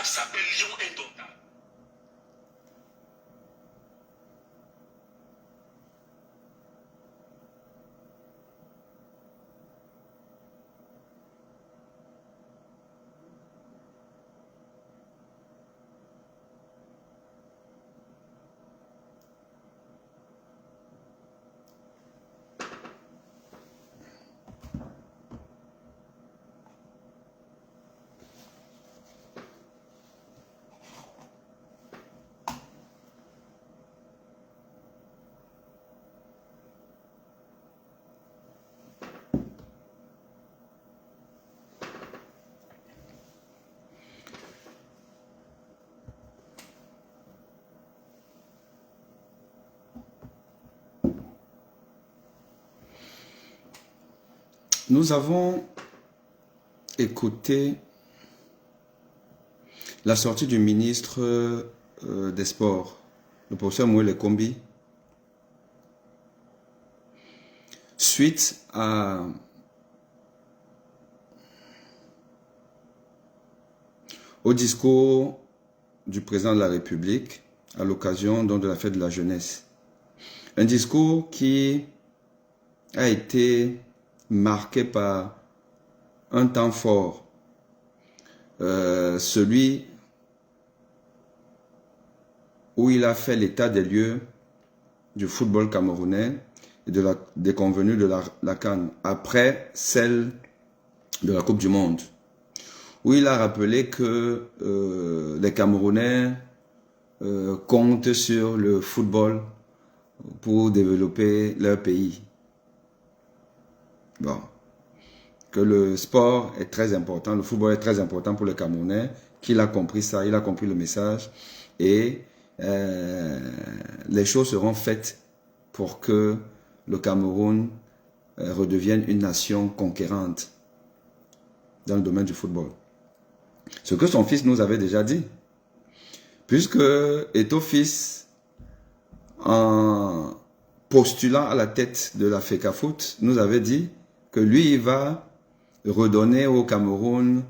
s'appelle Lion Indomptable. Nous avons écouté la sortie du ministre des Sports, le professeur Moïse Lekombi, suite au discours du président de la République à l'occasion de la fête de la jeunesse. Un discours qui a été marqué par un temps fort, celui où il a fait l'état des lieux du football camerounais et des convenus de la CAN, après celle de la Coupe du Monde, où il a rappelé que les Camerounais comptent sur le football pour développer leur pays. Bon, que le sport est très important, le football est très important pour les Camerounais, qu'il a compris ça, il a compris le message, et les choses seront faites pour que le Cameroun redevienne une nation conquérante dans le domaine du football. Ce que son fils nous avait déjà dit, puisque Eto'o fils, en postulant à la tête de la FECAFOOT, nous avait dit que lui, il va redonner au Cameroun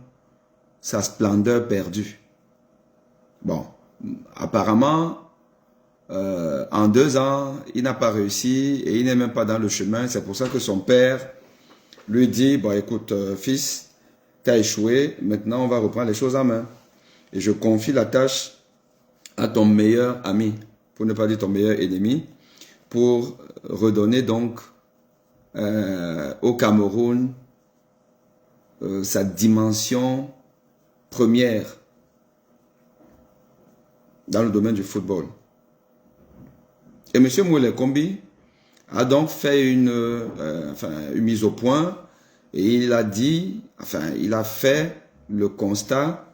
sa splendeur perdue. Bon, apparemment, en 2 ans, il n'a pas réussi et il n'est même pas dans le chemin. C'est pour ça que son père lui dit, bon écoute fils, tu as échoué, maintenant on va reprendre les choses en main. Et je confie la tâche à ton meilleur ami, pour ne pas dire ton meilleur ennemi, pour redonner donc au Cameroun sa dimension première dans le domaine du football. Et M. Moïse Lekombi a donc fait une mise au point et il a dit, il a fait le constat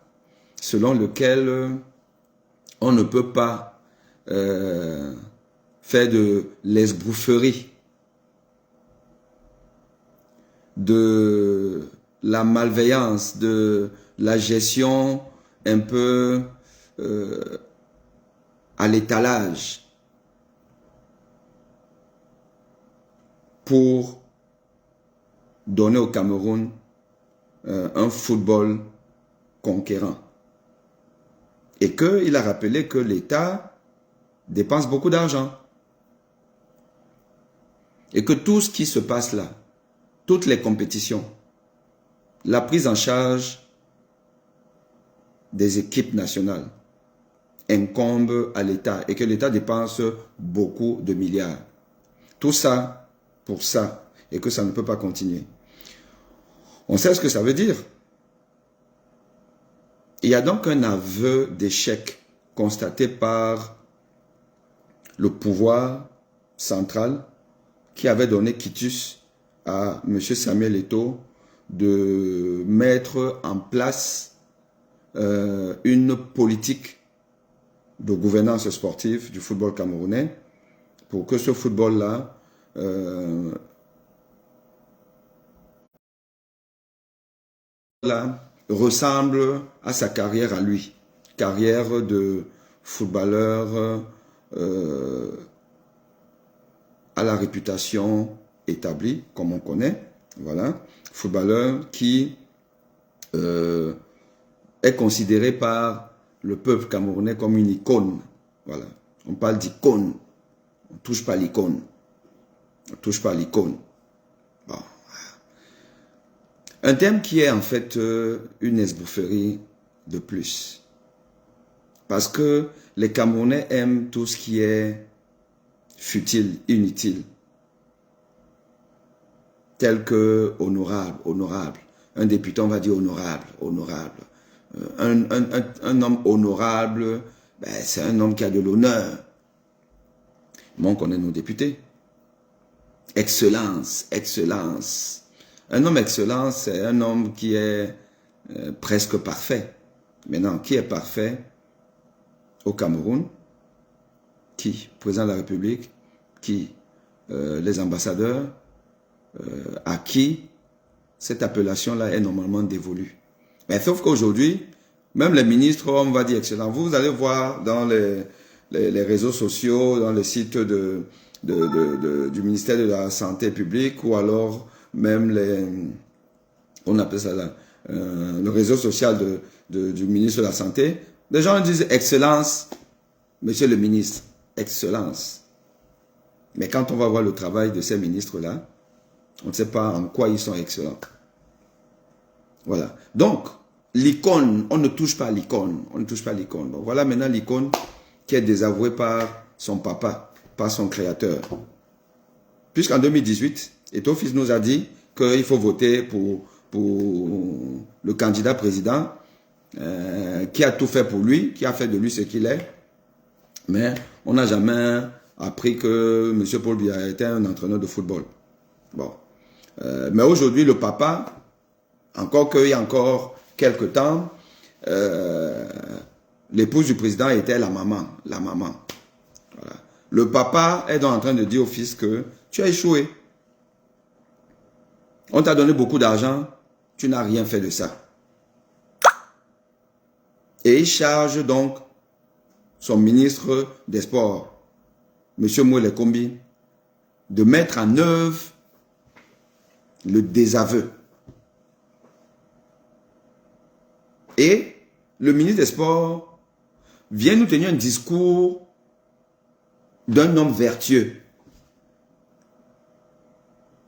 selon lequel on ne peut pas faire de l'esbroufferie, de la malveillance, de la gestion un peu à l'étalage pour donner au Cameroun un football conquérant. Et qu'il a rappelé que l'État dépense beaucoup d'argent. Et que tout ce qui se passe là, toutes les compétitions, la prise en charge des équipes nationales incombe à l'État et que l'État dépense beaucoup de milliards. Tout ça pour ça et que ça ne peut pas continuer. On sait ce que ça veut dire. Il y a donc un aveu d'échec constaté par le pouvoir central qui avait donné quitus à M. Samuel Eto'o de mettre en place une politique de gouvernance sportive du football camerounais pour que ce football-là ressemble à sa carrière à lui, carrière de footballeur à la réputation établie, comme on connaît, voilà, footballeur qui est considéré par le peuple camerounais comme une icône. Voilà. On parle d'icône. On ne touche pas l'icône. On ne touche pas l'icône. Bon. Un thème qui est en fait une esboufferie de plus. Parce que les Camerounais aiment tout ce qui est futile, inutile. Tel que honorable, honorable. Un député, on va dire honorable, honorable. Un homme honorable, ben, c'est un homme qui a de l'honneur. Mais on connaît nos députés. Excellence, excellence. Un homme excellence, c'est un homme qui est presque parfait. Maintenant, qui est parfait au Cameroun? Qui? Président de la République? Qui? Les ambassadeurs? À qui cette appellation-là est normalement dévolue. Mais sauf qu'aujourd'hui, même les ministres, on va dire excellent. Vous allez voir dans les réseaux sociaux, dans le site du ministère de la Santé publique, ou alors même on appelle ça là, le réseau social du ministre de la Santé. Les gens disent excellence, monsieur le ministre, excellence. Mais quand on va voir le travail de ces ministres-là, on ne sait pas en quoi ils sont excellents. Voilà. Donc, l'icône, on ne touche pas à l'icône. On ne touche pas à l'icône. Bon, voilà maintenant l'icône qui est désavouée par son papa, par son créateur. Puisqu'en 2018, Eto'o-Fils nous a dit qu'il faut voter pour le candidat président qui a tout fait pour lui, qui a fait de lui ce qu'il est. Mais on n'a jamais appris que M. Paul Biya était un entraîneur de football. Bon. Mais aujourd'hui, le papa, encore qu'il y a encore quelques temps, l'épouse du président était la maman. La maman. Voilà. Le papa est donc en train de dire au fils que tu as échoué. On t'a donné beaucoup d'argent, tu n'as rien fait de ça. Et il charge donc son ministre des Sports, M. Moulé Kombi, de mettre en œuvre le désaveu. Et le ministre des Sports vient nous tenir un discours d'un homme vertueux,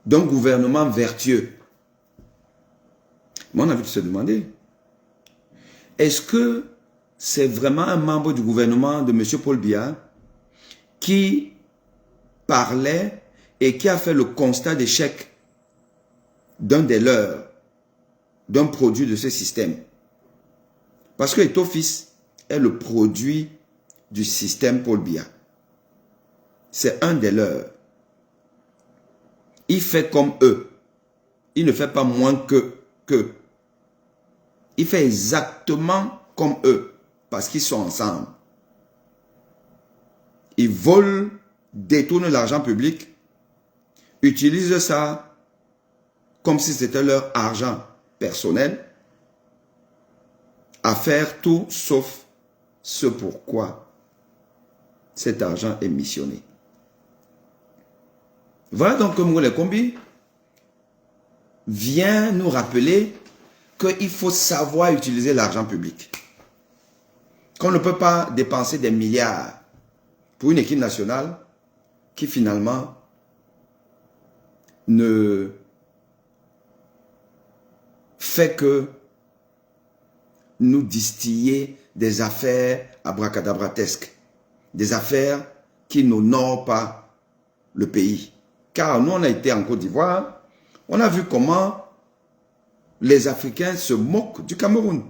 d'un gouvernement vertueux. Mais on a envie de se demander, est-ce que c'est vraiment un membre du gouvernement de M. Paul Biya qui parlait et qui a fait le constat d'échec d'un des leurs, d'un produit de ce système? Parce que Eto'o-Fils est le produit du système Paul Biya. C'est un des leurs. Il fait comme eux. Il ne fait pas moins qu'eux. Il fait exactement comme eux. Parce qu'ils sont ensemble. Ils volent, détournent l'argent public, utilisent ça comme si c'était leur argent personnel, à faire tout sauf ce pourquoi cet argent est missionné. Voilà donc que Moulé Kombi vient nous rappeler qu'il faut savoir utiliser l'argent public. Qu'on ne peut pas dépenser des milliards pour une équipe nationale qui finalement ne fait que nous distiller des affaires abracadabratesques, des affaires qui n'honorent pas le pays. Car nous, on a été en Côte d'Ivoire, on a vu comment les Africains se moquent du Cameroun.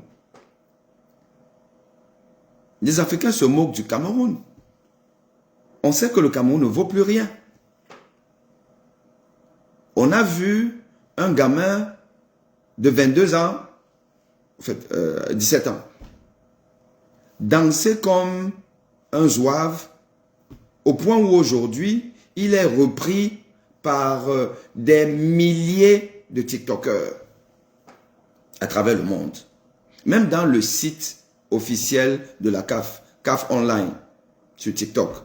Les Africains se moquent du Cameroun. On sait que le Cameroun ne vaut plus rien. On a vu un gamin de 22 ans, en fait 17 ans, danser comme un zouave au point où aujourd'hui, il est repris par des milliers de TikTokers à travers le monde. Même dans le site officiel de la CAF, CAF Online, sur TikTok.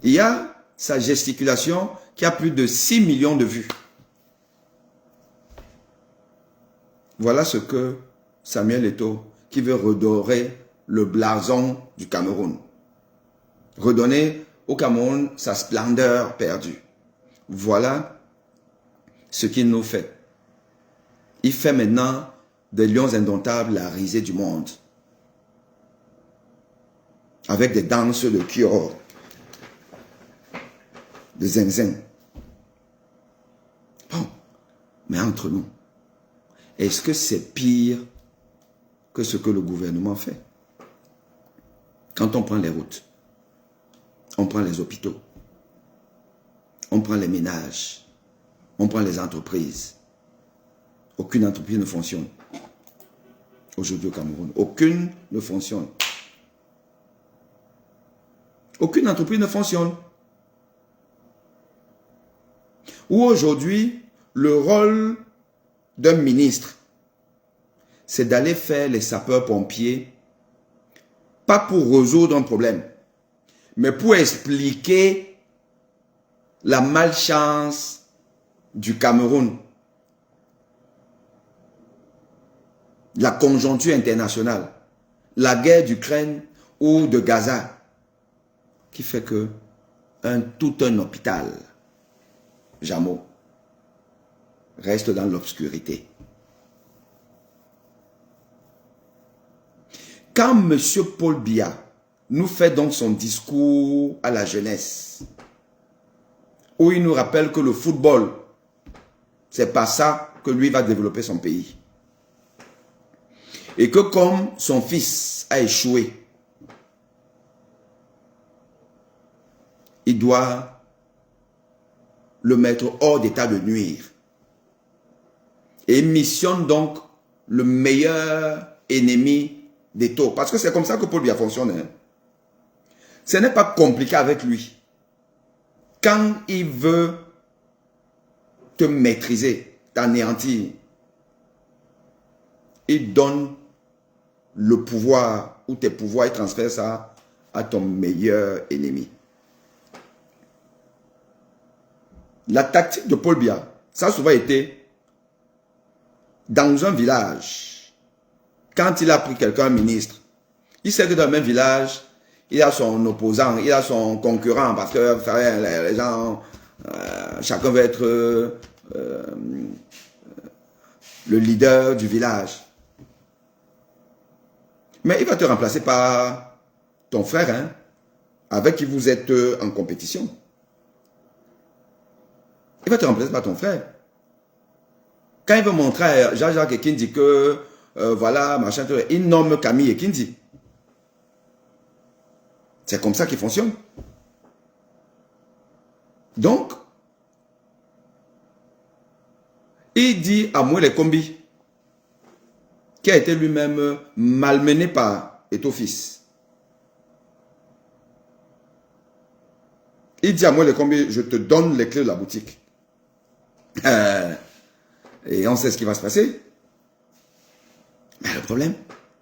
Il y a sa gesticulation qui a plus de 6 millions de vues. Voilà ce que Samuel Eto'o, qui veut redorer le blason du Cameroun. Redonner au Cameroun sa splendeur perdue. Voilà ce qu'il nous fait. Il fait maintenant des lions indomptables la risée du monde. Avec des danses de Kior, de zinzin. Bon, mais entre nous, est-ce que c'est pire que ce que le gouvernement fait? Quand on prend les routes, on prend les hôpitaux, on prend les ménages, on prend les entreprises. Aucune entreprise ne fonctionne. Aujourd'hui au Cameroun, aucune ne fonctionne. Aucune entreprise ne fonctionne. Ou aujourd'hui, le rôle d'un ministre, c'est d'aller faire les sapeurs-pompiers, pas pour résoudre un problème, mais pour expliquer la malchance du Cameroun, la conjoncture internationale, la guerre d'Ukraine ou de Gaza, qui fait que tout un hôpital, Jamo, reste dans l'obscurité. Quand M. Paul Biya nous fait donc son discours à la jeunesse, où il nous rappelle que le football, c'est pas ça que lui va développer son pays. Et que comme son fils a échoué, il doit le mettre hors d'état de nuire. Et il missionne donc le meilleur ennemi d'Eto. Parce que c'est comme ça que Paul Biya fonctionne. Hein. Ce n'est pas compliqué avec lui. Quand il veut te maîtriser, t'anéantir, il donne le pouvoir ou tes pouvoirs, il transfère ça à ton meilleur ennemi. La tactique de Paul Biya, ça a souvent été dans un village, quand il a pris quelqu'un ministre, il sait que dans le même village, il a son opposant, il a son concurrent, parce que les gens, chacun veut être le leader du village. Mais il va te remplacer par ton frère, hein, avec qui vous êtes en compétition. Il va te remplacer par ton frère. Quand il veut montrer à Jean-Jacques Ekindi que, voilà, machin, il nomme Camille Ekindi. C'est comme ça qu'il fonctionne. Donc, il dit à Moël Ekombi, qui a été lui-même malmené par Eto-Fils. Il dit à Moël Ekombi, je te donne les clés de la boutique. Et on sait ce qui va se passer. Mais le problème,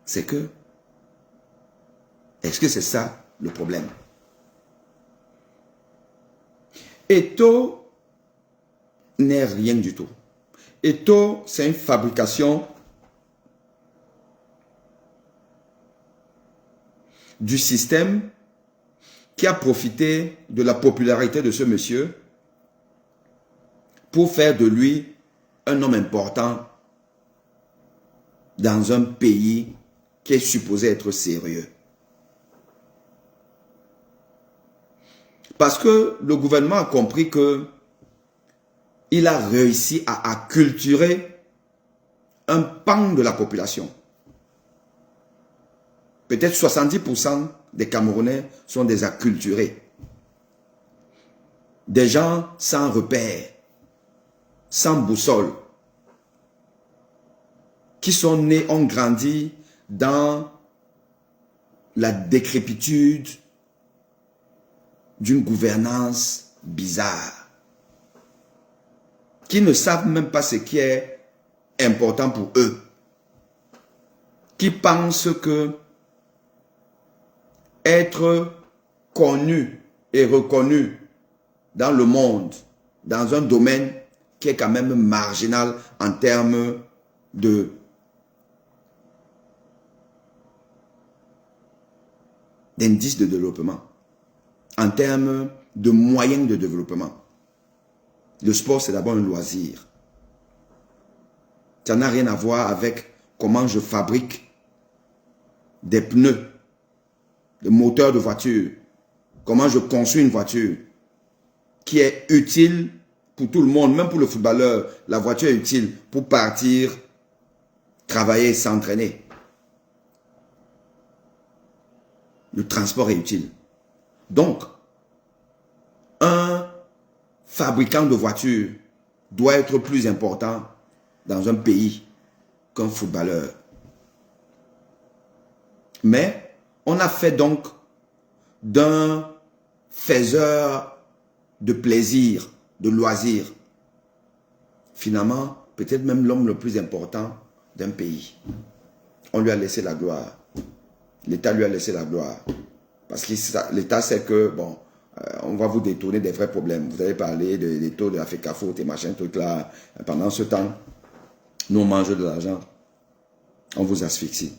c'est que, est-ce que c'est ça le problème? Eto n'est rien du tout. Eto, c'est une fabrication du système qui a profité de la popularité de ce monsieur pour faire de lui un homme important dans un pays qui est supposé être sérieux. Parce que le gouvernement a compris que il a réussi à acculturer un pan de la population. Peut-être 70% des Camerounais sont des acculturés. Des gens sans repère, sans boussole, qui sont nés, ont grandi dans la décrépitude d'une gouvernance bizarre, qui ne savent même pas ce qui est important pour eux, qui pensent que être connu et reconnu dans le monde, dans un domaine qui est quand même marginal en termes de d'indices de développement, en termes de moyens de développement. Le sport, c'est d'abord un loisir. Ça n'a rien à voir avec comment je fabrique des pneus, des moteurs de voiture, comment je construis une voiture qui est utile pour tout le monde, même pour le footballeur. La voiture est utile pour partir, travailler, s'entraîner. Le transport est utile. Donc, un fabricant de voitures doit être plus important dans un pays qu'un footballeur. Mais on a fait donc d'un faiseur de plaisir, de loisirs, finalement, peut-être même l'homme le plus important d'un pays. On lui a laissé la gloire. L'État lui a laissé la gloire. Parce que l'État sait que, bon, on va vous détourner des vrais problèmes. Vous allez parler des taux de la FECAFOOT et machin, truc là. Pendant ce temps, nous on mange de l'argent. On vous asphyxie.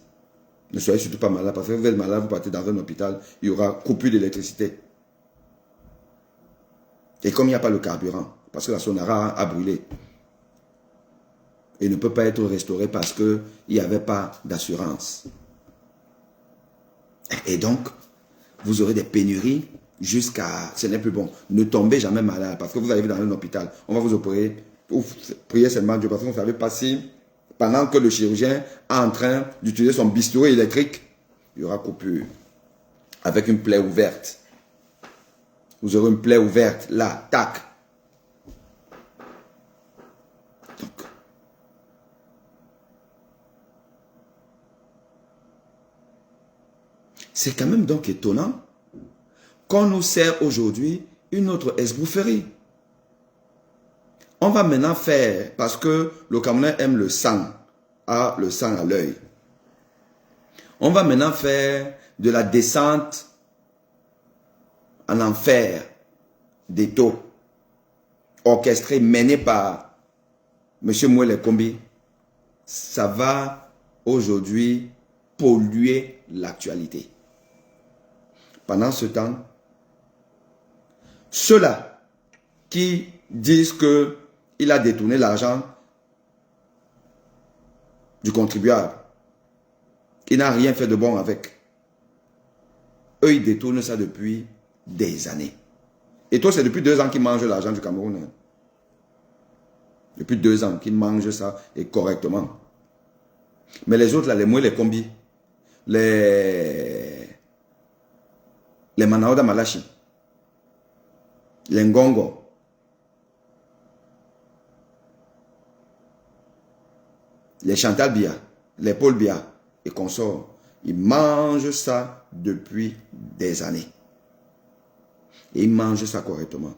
Ne soyez surtout pas malade. Parce que vous êtes malade, vous partez dans un hôpital, il y aura coupure d'électricité. Et comme il n'y a pas le carburant, parce que la Sonara a brûlé, et ne peut pas être restauré parce qu'il n'y avait pas d'assurance. Et donc, vous aurez des pénuries jusqu'à... Ce n'est plus bon. Ne tombez jamais malade parce que vous arrivez dans un hôpital. On va vous opérer. Priez seulement Dieu parce que vous ne savez pas si, pendant que le chirurgien est en train d'utiliser son bistouri électrique, il y aura coupure. Avec une plaie ouverte. Vous aurez une plaie ouverte, là, tac. Donc, c'est quand même donc étonnant qu'on nous sert aujourd'hui une autre esbroufferie. On va maintenant faire, parce que le Camerounais aime le sang, a le sang à l'œil. On va maintenant faire de la descente en enfer des taux, orchestrée, menée par M. Mouele Kombi. Ça va aujourd'hui polluer l'actualité. Pendant ce temps, ceux-là qui disent qu'il a détourné l'argent du contribuable, il n'a rien fait de bon avec. Eux, ils détournent ça depuis des années. Et toi, c'est depuis 2 ans qu'ils mangent l'argent du Cameroun. Depuis 2 ans qu'ils mangent ça et correctement. Mais les autres, là, les Moué, les Kombi, les Manaoda Malachi, les Ngongo, les Chantal Bia, les Paul Bia et consorts, ils mangent ça depuis des années. Et ils mangent ça correctement.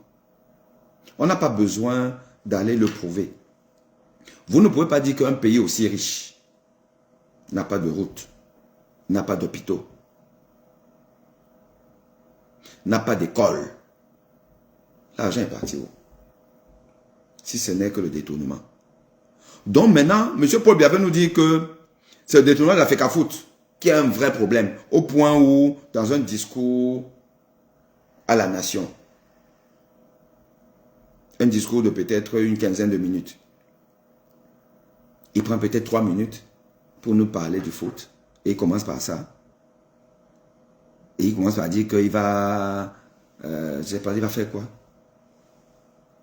On n'a pas besoin d'aller le prouver. Vous ne pouvez pas dire qu'un pays aussi riche n'a pas de route, n'a pas d'hôpitaux, n'a pas d'école. L'argent est parti où? Si ce n'est que le détournement. Donc maintenant, M. Paul Biya nous dit que c'est le détournement de la FECAFOOT qui est un vrai problème. Au point où, dans un discours à la nation, un discours de peut-être une quinzaine de minutes, il prend peut-être 3 minutes pour nous parler du foot. Et il commence par ça. Et il commence par dire qu'il va... je sais pas, il va faire quoi?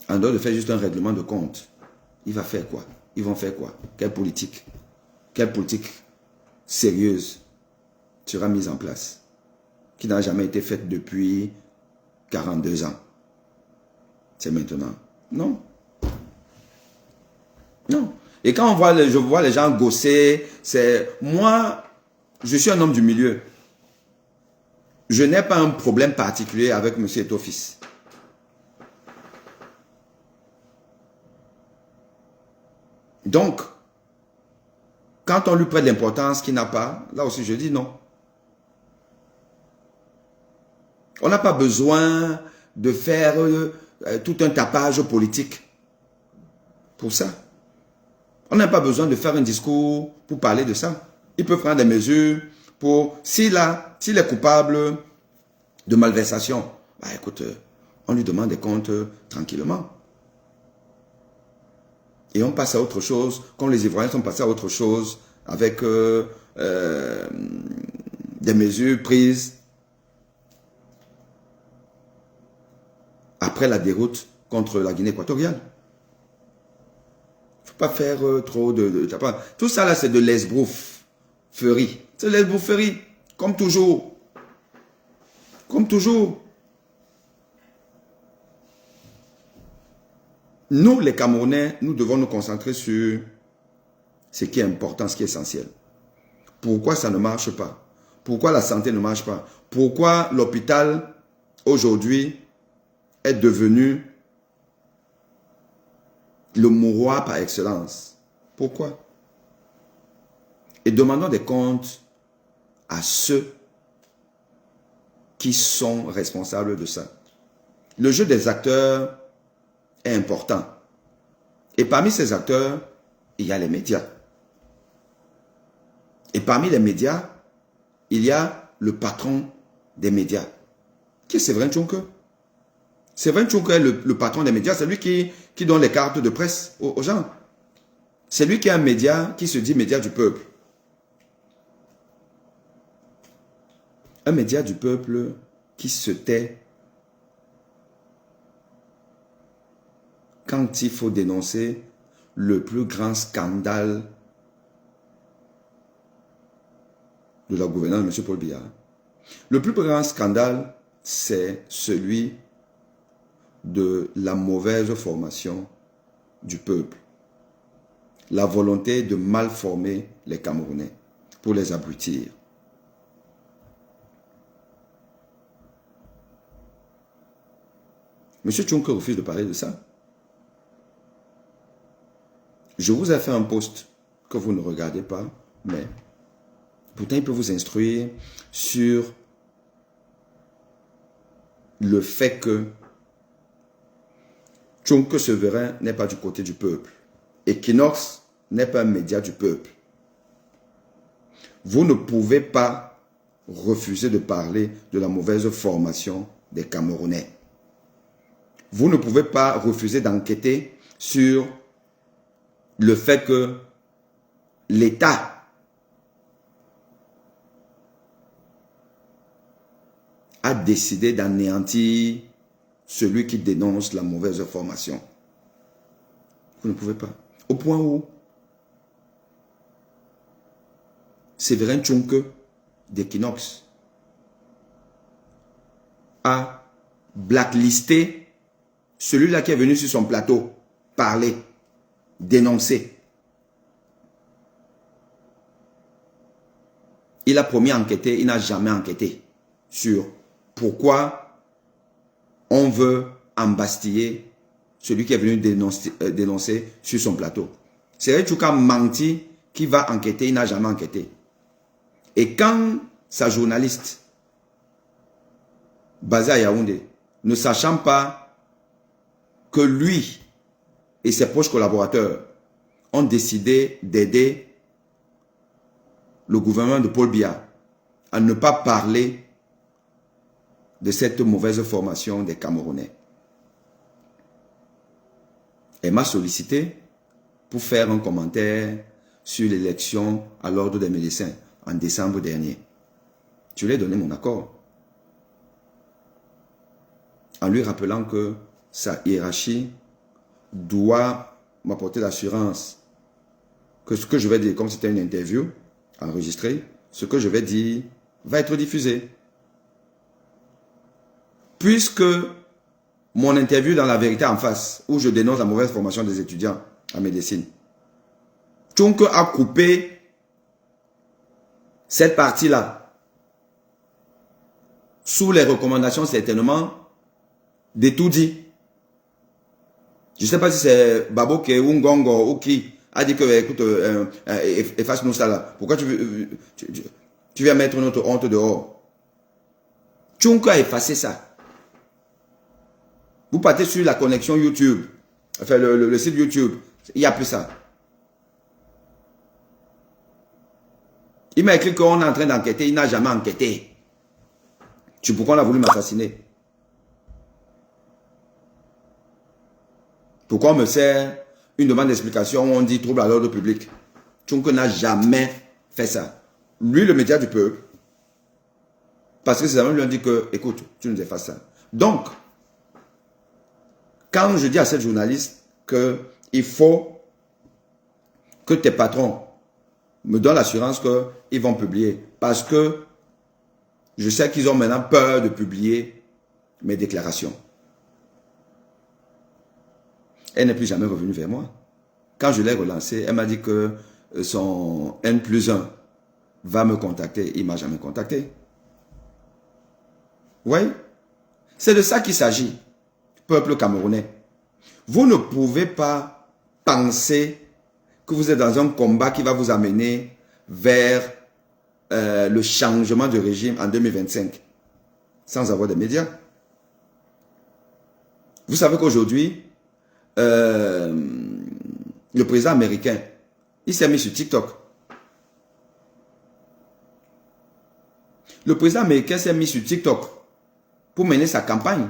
En dehors de faire juste un règlement de compte, il va faire quoi? Ils vont faire quoi? Quelle politique? Quelle politique sérieuse sera mise en place? Qui n'a jamais été faite depuis 42 ans. C'est maintenant. Non. Non. Et quand je vois les gens gosser, c'est... Moi, je suis un homme du milieu. Je n'ai pas un problème particulier avec M. Eto'o-Fils. Donc, quand on lui prête l'importance qu'il n'a pas, là aussi je dis non. On n'a pas besoin de faire tout un tapage politique pour ça. On n'a pas besoin de faire un discours pour parler de ça. Il peut prendre des mesures pour, s'il est coupable de malversation, bah écoute, on lui demande des comptes tranquillement. Et on passe à autre chose, comme les Ivoiriens sont passés à autre chose, avec des mesures prises après la déroute contre la Guinée équatoriale. Il ne faut pas faire trop de... Tout ça là, c'est de l'esbroufferie. C'est de l'esbroufferie, comme toujours. Comme toujours. Nous, les Camerounais, nous devons nous concentrer sur ce qui est important, ce qui est essentiel. Pourquoi ça ne marche pas? Pourquoi la santé ne marche pas? Pourquoi l'hôpital, aujourd'hui, est devenu le mouroir par excellence? Pourquoi? Et demandons des comptes à ceux qui sont responsables de ça. Le jeu des acteurs est important. Et parmi ces acteurs, il y a les médias. Et parmi les médias, il y a le patron des médias, qui est Séverin Tchonke. Séverin Tchonke est le patron des médias, c'est lui qui donne les cartes de presse aux gens. C'est lui qui est un média qui se dit média du peuple. Un média du peuple qui se tait quand il faut dénoncer le plus grand scandale de la gouvernance de M. Paul Biya. Le plus grand scandale, c'est celui de la mauvaise formation du peuple. La volonté de mal former les Camerounais pour les abrutir. M. Tchonke refuse de parler de ça. Je vous ai fait un post que vous ne regardez pas, mais pourtant il peut vous instruire sur le fait que Tchonke Séverin n'est pas du côté du peuple. Equinox n'est pas un média du peuple. Vous ne pouvez pas refuser de parler de la mauvaise formation des Camerounais. Vous ne pouvez pas refuser d'enquêter sur le fait que l'État a décidé d'anéantir celui qui dénonce la mauvaise formation. Vous ne pouvez pas. Au point où Séverin Tchonke d'Equinox a blacklisté celui-là qui est venu sur son plateau parler, dénoncer. Il a promis enquêter, il n'a jamais enquêté sur pourquoi on veut embastiller celui qui est venu dénoncer sur son plateau. C'est Tchouka menti qui va enquêter, il n'a jamais enquêté. Et quand sa journaliste, basée à Yaoundé, ne sachant pas que lui et ses proches collaborateurs ont décidé d'aider le gouvernement de Paul Biya à ne pas parler de cette mauvaise formation des Camerounais. Elle m'a sollicité pour faire un commentaire sur l'élection à l'ordre des médecins en décembre dernier. Je lui ai donné mon accord en lui rappelant que sa hiérarchie doit m'apporter l'assurance que ce que je vais dire, comme c'était une interview enregistrée, ce que je vais dire va être diffusé. Puisque mon interview dans La Vérité en face, où je dénonce la mauvaise formation des étudiants en médecine, Tchonke a coupé cette partie-là sous les recommandations certainement de tout dit. Je ne sais pas si c'est Baboke ou Ngongo ou qui a dit que, écoute, efface-nous ça là. Pourquoi tu viens mettre notre honte dehors? Tchonke a effacé ça. Vous partez sur la connexion YouTube, enfin le site YouTube, il n'y a plus ça. Il m'a écrit qu'on est en train d'enquêter, il n'a jamais enquêté. Pourquoi on a voulu m'assassiner? Pourquoi on me sert une demande d'explication où on dit trouble à l'ordre public? Tchonko n'a jamais fait ça. Lui, le média du peuple, parce que ses amis lui ont dit que, écoute, tu nous effaces ça. Donc, quand je dis à cette journaliste qu'il faut que tes patrons me donnent l'assurance qu'ils vont publier, parce que je sais qu'ils ont maintenant peur de publier mes déclarations. Elle n'est plus jamais revenue vers moi. Quand je l'ai relancée, elle m'a dit que son N+1 va me contacter. Il ne m'a jamais contacté. Oui, c'est de ça qu'il s'agit, peuple camerounais. Vous ne pouvez pas penser que vous êtes dans un combat qui va vous amener vers le changement de régime en 2025 sans avoir des médias. Vous savez qu'aujourd'hui, le président américain, il s'est mis sur TikTok. Le président américain s'est mis sur TikTok pour mener sa campagne.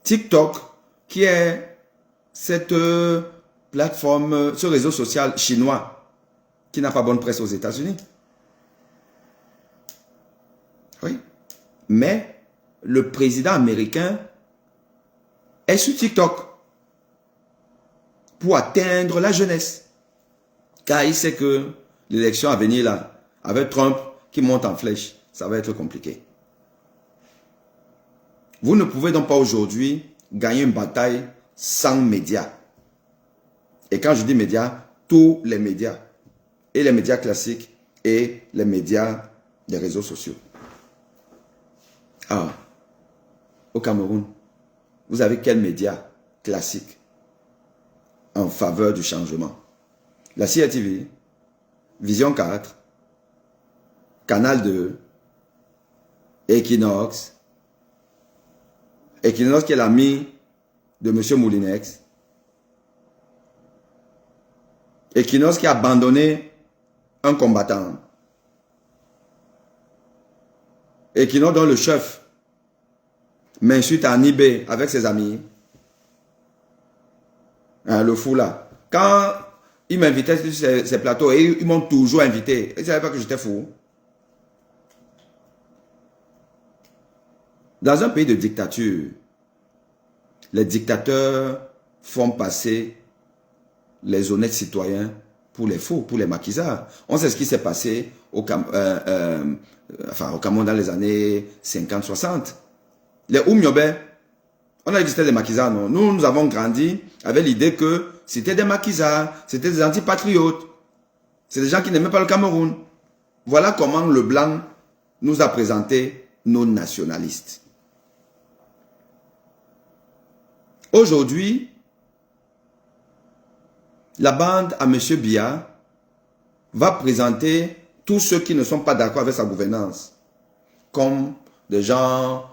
TikTok, qui est cette plateforme, ce réseau social chinois, qui n'a pas bonne presse aux États-Unis. Oui. Mais le président américain est sur TikTok pour atteindre la jeunesse. Car il sait que l'élection à venir là, avec Trump qui monte en flèche, ça va être compliqué. Vous ne pouvez donc pas aujourd'hui gagner une bataille sans médias. Et quand je dis médias, tous les médias. Et les médias classiques et les médias des réseaux sociaux. Ah, au Cameroun, vous avez quels médias classiques en faveur du changement? La CRTV, Vision 4, Canal 2, Equinox. Equinox qui est l'ami de M. Moulinex. Equinox qui a abandonné un combattant. Equinox dont le chef m'insulte en Ibé avec ses amis. Hein, le fou là. Quand il m'invitait sur ces plateaux, et ils m'ont toujours invité. Ils ne savaient pas que j'étais fou. Dans un pays de dictature, les dictateurs font passer les honnêtes citoyens pour les fous, pour les maquisards. On sait ce qui s'est passé au Cameroun dans les années 50-60. Les Oumyobé, on a dit que c'était des maquisards, non. Nous avons grandi avec l'idée que c'était des maquisards, c'était des antipatriotes. C'est des gens qui n'aimaient pas le Cameroun. Voilà comment le blanc nous a présenté nos nationalistes. Aujourd'hui, la bande à M. Biya va présenter tous ceux qui ne sont pas d'accord avec sa gouvernance comme des gens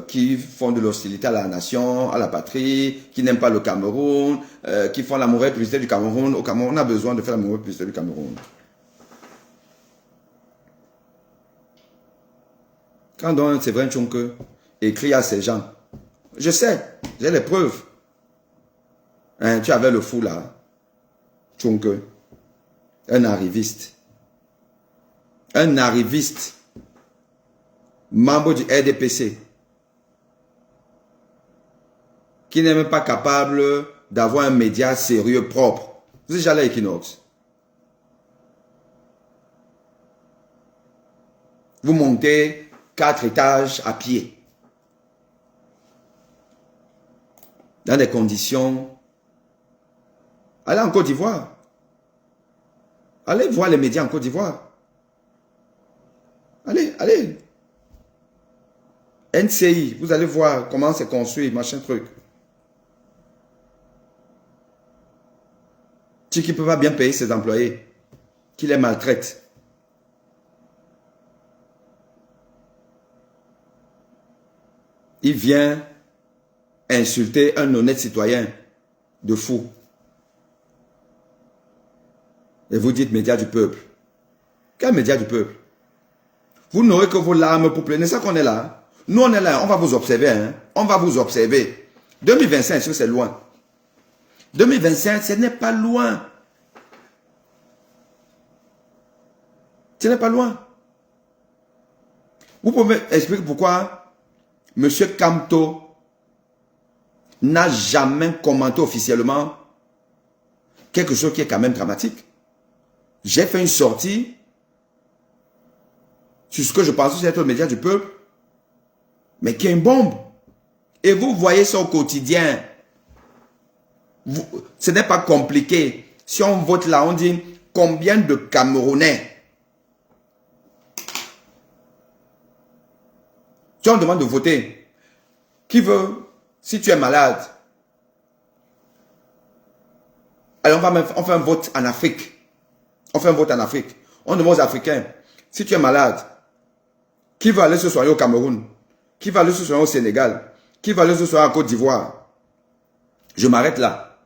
qui font de l'hostilité à la nation, à la patrie, qui n'aiment pas le Cameroun, qui font la mauvaise publicité du Cameroun. Au Cameroun, on a besoin de faire la mauvaise publicité du Cameroun. Quand donc c'est vrai Tchonke écrit à ces gens, je sais, j'ai les preuves. Hein, tu avais le fou là, Tchonke, un arriviste, membre du RDPC, qui n'est même pas capable d'avoir un média sérieux propre. Vous êtes déjà allé à Equinox. Vous montez 4 étages à pied. Dans des conditions... Allez en Côte d'Ivoire. Allez voir les médias en Côte d'Ivoire. Allez, allez. NCI, vous allez voir comment c'est construit, machin truc. Tu qui ne peut pas bien payer ses employés, qui les maltraite. Il vient insulter un honnête citoyen de fou. Et vous dites médias du peuple. Quel média du peuple? Vous n'aurez que vos larmes pour pleurer. C'est ça qu'on est là. Nous, on est là. On va vous observer. Hein. On va vous observer. 2025, c'est loin. 2025, ce n'est pas loin. Ce n'est pas loin. Vous pouvez expliquer pourquoi M. Kamto n'a jamais commenté officiellement quelque chose qui est quand même dramatique. J'ai fait une sortie sur ce que je pense être le média du peuple, mais qui est une bombe. Et vous voyez ça au quotidien. Ce n'est pas compliqué. Si on vote là, on dit combien de Camerounais. Si on demande de voter, qui veut, si tu es malade, alors on fait un vote en Afrique. On fait un vote en Afrique. On demande aux Africains, si tu es malade, qui va aller se soigner au Cameroun? Qui va aller se soigner au Sénégal? Qui va aller se soigner en Côte d'Ivoire? Je m'arrête là.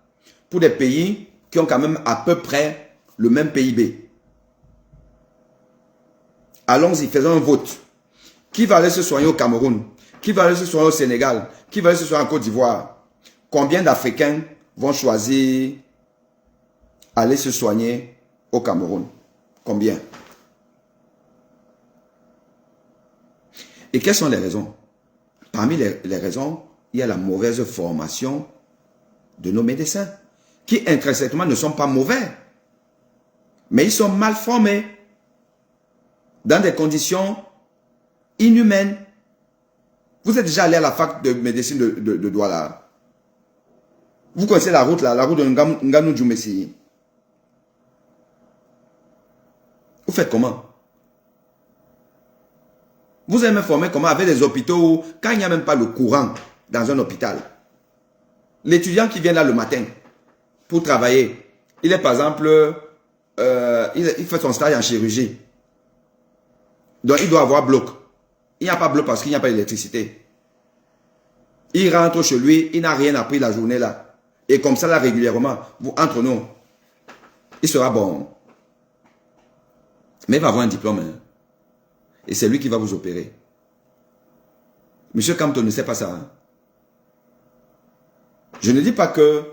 Pour des pays qui ont quand même à peu près le même PIB. Allons-y, faisons un vote. Qui va aller se soigner au Cameroun? Qui va aller se soigner au Sénégal? Qui va aller se soigner en Côte d'Ivoire? Combien d'Africains vont choisir aller se soigner au Cameroun? Combien? Et quelles sont les raisons? Parmi les raisons, il y a la mauvaise formation de nos médecins, qui intrinsèquement ne sont pas mauvais, mais ils sont mal formés, dans des conditions inhumaines. Vous êtes déjà allé à la fac de médecine de Douala. Vous connaissez la route là, la route de Nganou Djoumessi. Vous faites comment? Vous allez me former comment avec des hôpitaux où, quand il n'y a même pas le courant dans un hôpital, l'étudiant qui vient là le matin pour travailler, il est par exemple, il fait son stage en chirurgie. Donc il doit avoir bloc. Il n'y a pas bloc parce qu'il n'y a pas d'électricité. Il rentre chez lui, il n'a rien appris la journée là. Et comme ça là régulièrement, entre nous, il sera bon. Mais il va avoir un diplôme. Hein. Et c'est lui qui va vous opérer. Monsieur Kamto ne sait pas ça. Hein. Je ne dis pas que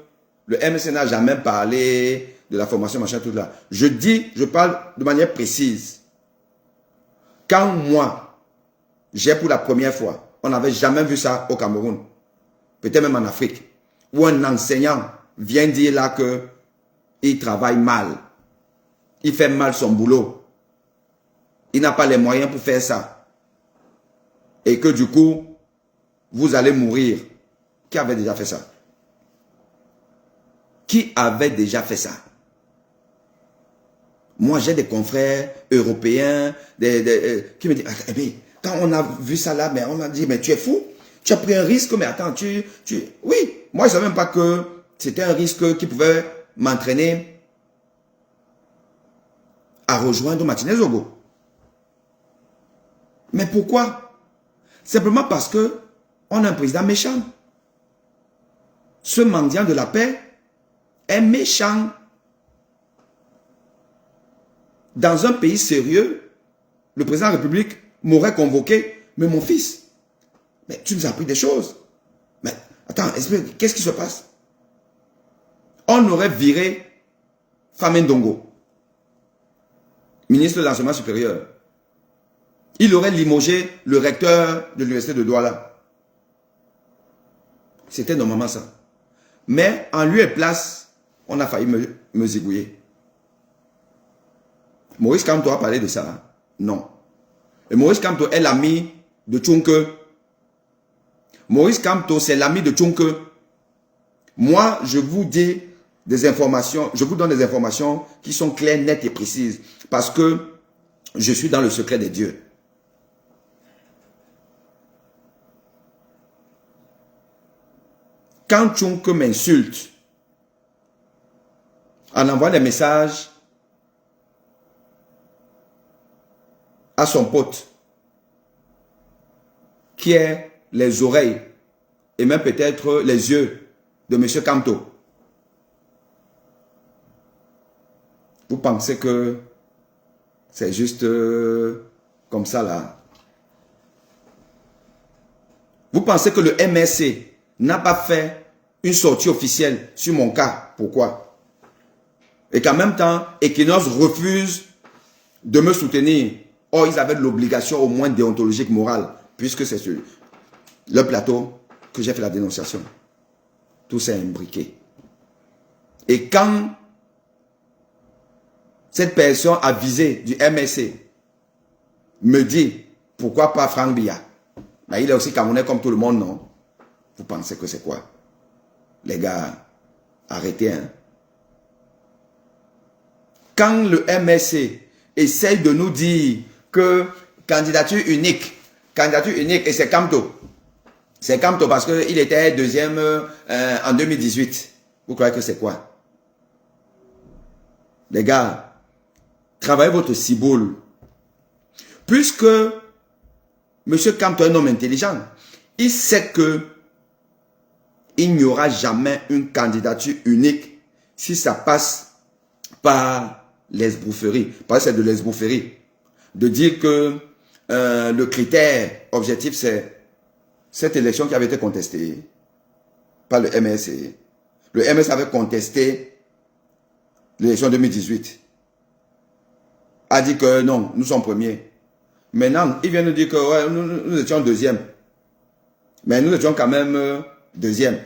le MSC n'a jamais parlé de la formation, machin, tout là. Je parle de manière précise. Quand moi, j'ai pour la première fois, on n'avait jamais vu ça au Cameroun, peut-être même en Afrique, où un enseignant vient dire là que il travaille mal, il fait mal son boulot, il n'a pas les moyens pour faire ça, et que du coup, vous allez mourir. Qui avait déjà fait ça? Qui avait déjà fait ça? Moi, j'ai des confrères européens qui me disent, eh bien, quand on a vu ça là, mais on a dit, mais tu es fou, tu as pris un risque, mais attends, oui, moi je ne savais même pas que c'était un risque qui pouvait m'entraîner à rejoindre Martinez Zogo. Mais pourquoi? Simplement parce que on a un président méchant. Ce mendiant de la paix est méchant. Dans un pays sérieux, le président de la République m'aurait convoqué, mais mon fils, mais tu nous as appris des choses. Mais attends, explique, qu'est-ce qui se passe? On aurait viré Famendongo, ministre de l'enseignement supérieur. Il aurait limogé le recteur de l'université de Douala. C'était normalement ça. Mais en lieu et place, on a failli me zigouiller. Maurice Kamto a parlé de ça. Hein? Non. Et Maurice Kamto est l'ami de Tchunke. Maurice Kamto, c'est l'ami de Tchunke. Moi, je vous dis des informations, je vous donne des informations qui sont claires, nettes et précises. Parce que je suis dans le secret des dieux. Quand Tchunke m'insulte, en envoie des messages à son pote, qui est les oreilles et même peut-être les yeux de M. Kamto. Vous pensez que c'est juste comme ça là. Vous pensez que le MRC n'a pas fait une sortie officielle sur mon cas? Pourquoi? Et qu'en même temps, Equinox refuse de me soutenir. Or, ils avaient l'obligation au moins déontologique, morale, puisque c'est sur le plateau que j'ai fait la dénonciation. Tout s'est imbriqué. Et quand cette personne avisée du MRC me dit, pourquoi pas Franck Biya? Ben, il est aussi Camerounais comme tout le monde, non? Vous pensez que c'est quoi? Les gars, arrêtez, hein? Quand le MRC essaye de nous dire que candidature unique, et c'est Camto. C'est Camto parce qu'il était deuxième en 2018. Vous croyez que c'est quoi? Les gars, travaillez votre ciboule. Puisque M. Camto est un homme intelligent, il sait que il n'y aura jamais une candidature unique si ça passe par l'esbroufferie. Parce que c'est de l'esbroufferie. De dire que le critère objectif, c'est cette élection qui avait été contestée par le MRC. Le MRC avait contesté l'élection 2018. A dit que non, nous sommes premiers. Maintenant, il vient nous dire que ouais, nous étions deuxième. Mais nous étions quand même deuxième.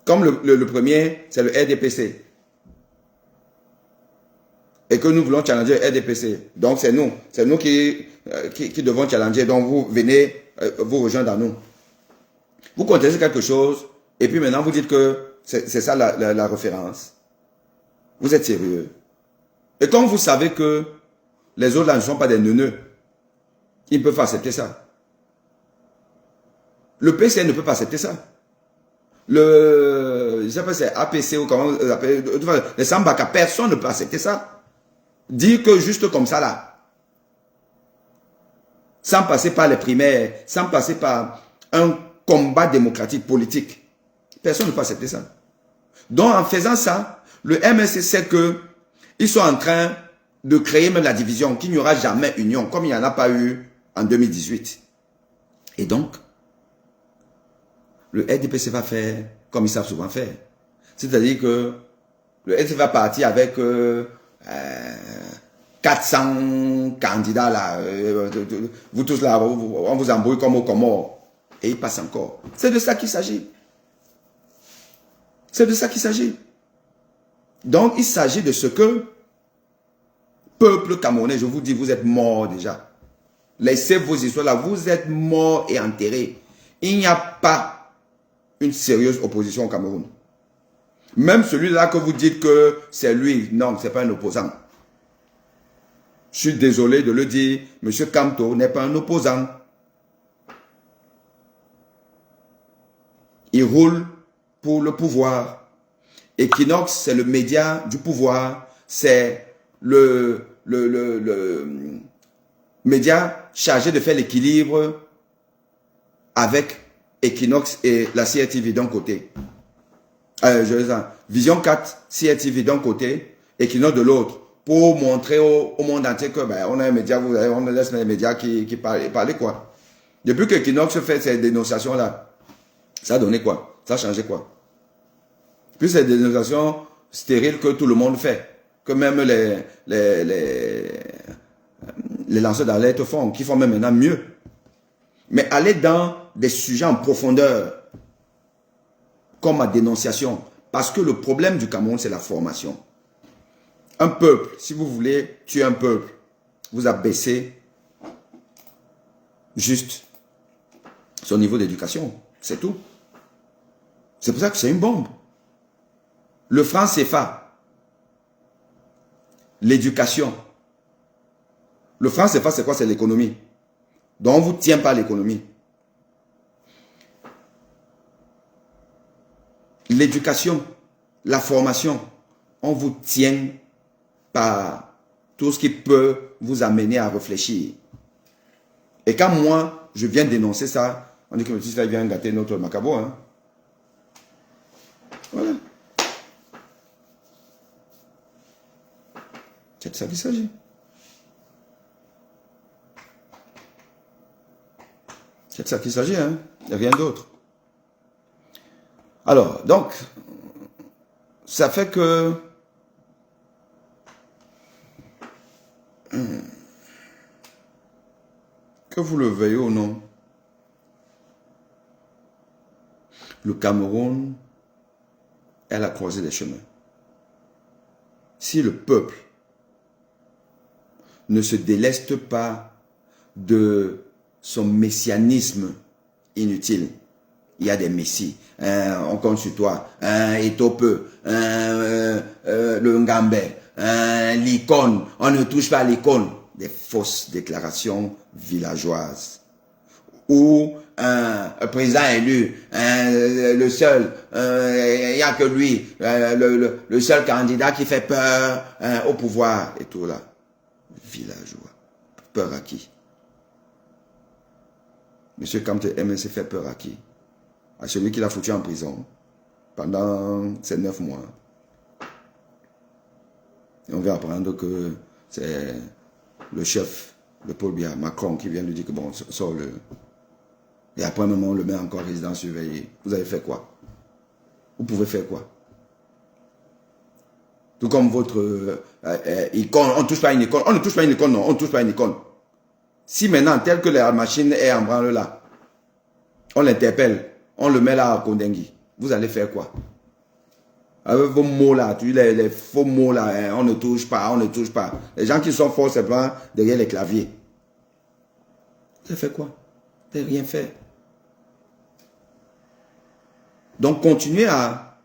Comme le premier, c'est le RDPC. Et que nous voulons challenger le RDPC. Donc c'est nous qui devons challenger. Donc vous venez vous rejoindre à nous. Vous contestez quelque chose et puis maintenant vous dites que c'est ça la référence. Vous êtes sérieux. Et comme vous savez que les autres là ne sont pas des neuneux, ils ne peuvent pas accepter ça. Le PC ne peut pas accepter ça. Je sais pas si c'est APC ou comment vous appelez, les Sambaka, personne ne peut accepter ça. Dire que juste comme ça là, sans passer par les primaires, sans passer par un combat démocratique politique, personne ne peut accepter ça. Donc en faisant ça, le MRC sait que ils sont en train de créer même la division, qu'il n'y aura jamais union, comme il n'y en a pas eu en 2018. Et donc, le RDPC va faire comme ils savent souvent faire. C'est-à-dire que le RDPC va partir avec 400 candidats là. Vous tous là, on vous embrouille comme au Comores. Et il passe encore. C'est de ça qu'il s'agit. C'est de ça qu'il s'agit. Donc, il s'agit de ce que peuple camerounais, je vous dis, vous êtes morts déjà. Laissez vos histoires là, vous êtes morts et enterrés. Il n'y a pas une sérieuse opposition au Cameroun. Même celui-là que vous dites que c'est lui, non, c'est pas un opposant. Je suis désolé de le dire, M. Camto n'est pas un opposant. Il roule pour le pouvoir. Equinox, c'est le média du pouvoir. C'est le média chargé de faire l'équilibre avec Equinox et la CRTV d'un côté. Vision 4, CRTV d'un côté, Equinox de l'autre. Pour montrer au monde entier que ben, on a un média, on laisse les médias qui parlent quoi. Depuis que Equinox fait ces dénonciations-là, ça a donné quoi? Ça a changé quoi? Puis ces dénonciations stériles que tout le monde fait, que même les lanceurs d'alerte font, qui font même maintenant mieux. Mais aller dans des sujets en profondeur, comme ma dénonciation, parce que le problème du Cameroun, c'est la formation. Un peuple, si vous voulez tuer un peuple, vous abaissez juste son niveau d'éducation. C'est tout. C'est pour ça que c'est une bombe. Le franc CFA, l'éducation. Le franc CFA, c'est quoi? C'est l'économie. Donc, on ne vous tient pas l'économie. L'éducation, la formation, on vous tient par tout ce qui peut vous amener à réfléchir. Et quand moi, je viens dénoncer ça, on dit que le fils vient gâter notre macabo. Hein. Voilà. C'est de ça qu'il s'agit. C'est de ça qu'il s'agit, hein. Il n'y a rien d'autre. Alors, donc, ça fait que vous le veuillez ou non, le Cameroun est à la croisée des chemins. Si le peuple ne se déleste pas de son messianisme inutile, il y a des messies, on compte sur toi, Etope, le Ngambé, l'icône, on ne touche pas à l'icône. Des fausses déclarations villageoises. Ou un président élu, le seul, il n'y a que lui, le seul candidat qui fait peur au pouvoir et tout là. Villageois. Peur à qui? Monsieur Kamte MSC fait peur à qui? À celui qui l'a foutu en prison pendant ces 9 mois. Et on vient apprendre que c'est le chef de Paul Biya, Macron, qui vient lui dire que bon, sort le... Et après un moment, on le met encore résident surveillé. Vous avez fait quoi? Vous pouvez faire quoi? Tout comme votre icône, on ne touche pas à une icône. On ne touche pas à une icône, non, on ne touche pas à une icône. Si maintenant, tel que la machine est en branle là, on l'interpelle, on le met là à Kondengui, vous allez faire quoi? Avec vos mots là, les faux mots là, hein, on ne touche pas, on ne touche pas. Les gens qui sont forts, c'est pas derrière les claviers. Vous avez fait quoi? Vous n'avez rien fait. Donc, continuez à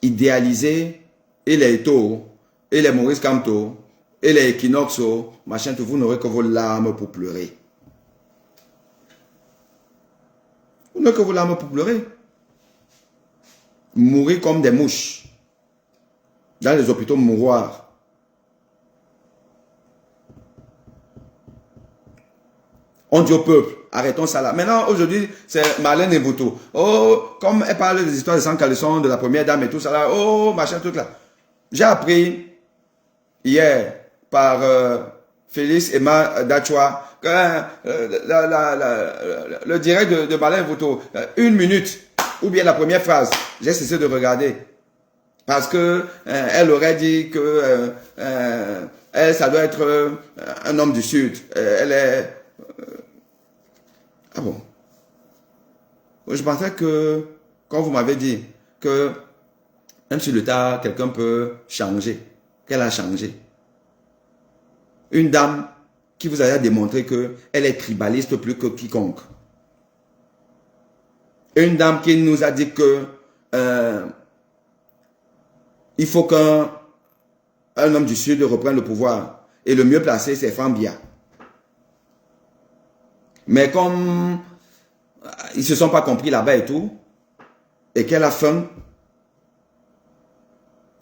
idéaliser et les Eto'o, et les Maurice Kamto, et les Equinoxo, machin, tout, vous n'aurez que vos larmes pour pleurer. Vous n'aurez que vos larmes pour pleurer. Mourir comme des mouches dans les hôpitaux mouroirs. On dit au peuple, arrêtons ça là. Maintenant, aujourd'hui, c'est Marlène Ebouto. Oh, comme elle parle des histoires de sang caleçon, de la première dame et tout ça là. Oh, machin, tout là. J'ai appris hier par Félix Emma Dachwa que le direct de Marlène Ebouto, 1 minute, ou bien la première phrase, j'ai cessé de regarder. Parce que elle aurait dit que elle, ça doit être un homme du Sud. Elle est... ah bon? Je pensais que, quand vous m'avez dit que même sur le tas, quelqu'un peut changer, qu'elle a changé. Une dame qui vous a démontré qu'elle est tribaliste plus que quiconque. Une dame qui nous a dit que il faut qu'un homme du Sud reprenne le pouvoir. Et le mieux placé, c'est Franck Biya. Mais comme ils ne se sont pas compris là-bas et tout, et qu'elle a faim,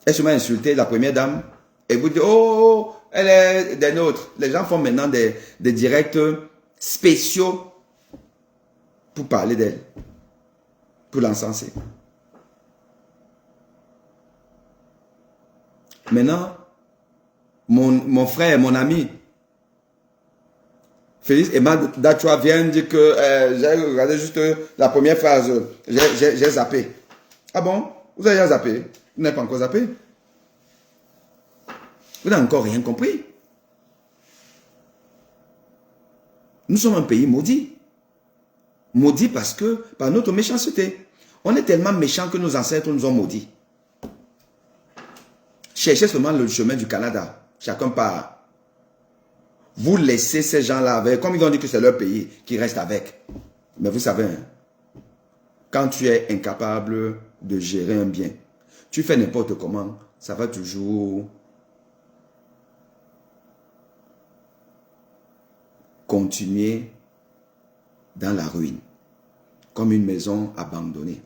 elle se met à insulter la première dame, et vous dites, oh, elle est des nôtres. Les gens font maintenant des directs spéciaux pour parler d'elle, pour l'encenser. Maintenant, mon frère, mon ami, Félix Emma Dachwa vient dire que j'ai regardé juste la première phrase, j'ai zappé. Ah bon? Vous avez zappé? Vous n'avez pas encore zappé? Vous n'avez encore rien compris? Nous sommes un pays maudit. Maudit parce que, par notre méchanceté. On est tellement méchants que nos ancêtres nous ont maudits. Cherchez seulement le chemin du Canada. Chacun part. Vous laissez ces gens-là avec, comme ils ont dit que c'est leur pays, qui restent avec. Mais vous savez, hein, quand tu es incapable de gérer un bien, tu fais n'importe comment, ça va toujours continuer dans la ruine. Comme une maison abandonnée.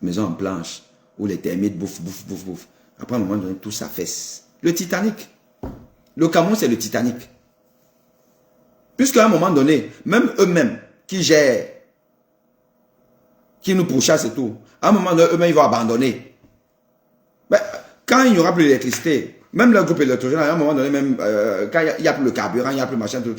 Maison en planche, où les termites bouffent. Après un moment donné, tout s'affaisse. Le Titanic. Le Cameroun, c'est le Titanic. Puisqu'à un moment donné, même eux-mêmes qui gèrent, qui nous pourchassent et tout, à un moment donné, eux-mêmes, ils vont abandonner. Ben, quand il n'y aura plus d'électricité, Même le groupe électrogène, à un moment donné, même quand il n'y a plus le carburant, il n'y a plus le machin, tout.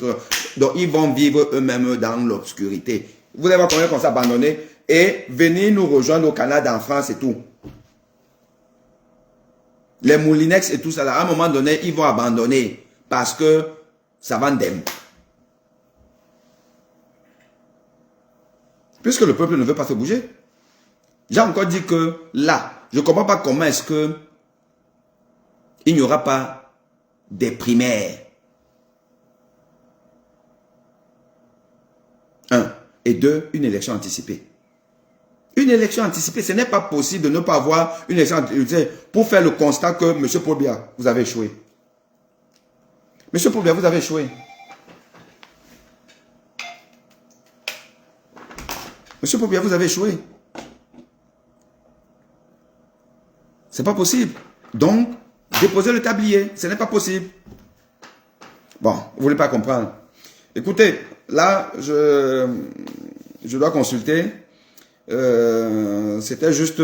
Donc ils vont vivre eux-mêmes dans l'obscurité. Vous allez voir combien qu'on s'est abandonné et venir nous rejoindre au Canada, en France et tout. Les Moulinex et tout ça, là, à un moment donné, ils vont abandonner parce que ça va d'em. Puisque le peuple ne veut pas se bouger. J'ai encore dit que là, je ne comprends pas comment est-ce que il n'y aura pas des primaires. Un. Et deux, une élection anticipée. Une élection anticipée, ce n'est pas possible de ne pas avoir une élection anticipée pour faire le constat que, M. Paul Biya, vous avez échoué. M. Paul Biya, vous avez échoué. M. Paul Biya, vous avez échoué. C'est pas possible. Donc, déposez le tablier. Ce n'est pas possible. Bon, vous ne voulez pas comprendre. Écoutez, là, je dois consulter. C'était juste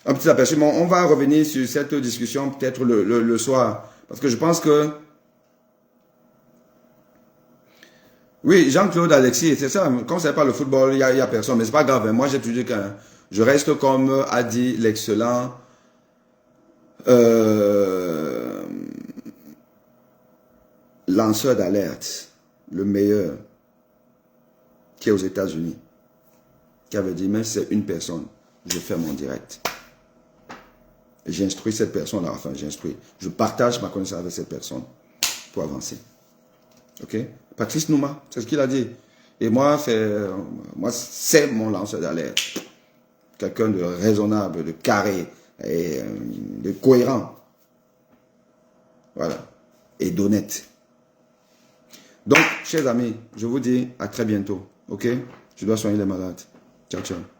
un petit aperçu. Bon, on va revenir sur cette discussion peut-être le soir. Parce que je pense que... Oui, Jean-Claude Alexis, c'est ça. Quand c'est pas le football, il y a personne. Mais c'est pas grave. Moi, j'ai toujours dit que je reste comme a dit l'excellent lanceur d'alerte, le meilleur, qui est aux États-Unis, qui avait dit, mais c'est une personne, je fais mon direct. J'instruis cette personne, enfin j'instruis, je partage ma connaissance avec cette personne pour avancer. Ok? Patrice Nouma, c'est ce qu'il a dit. Et moi, c'est mon lanceur d'alerte. Quelqu'un de raisonnable, de carré, et de cohérent. Voilà. Et d'honnête. Donc, chers amis, je vous dis à très bientôt. Ok? Je dois soigner les malades. Ciao, ciao.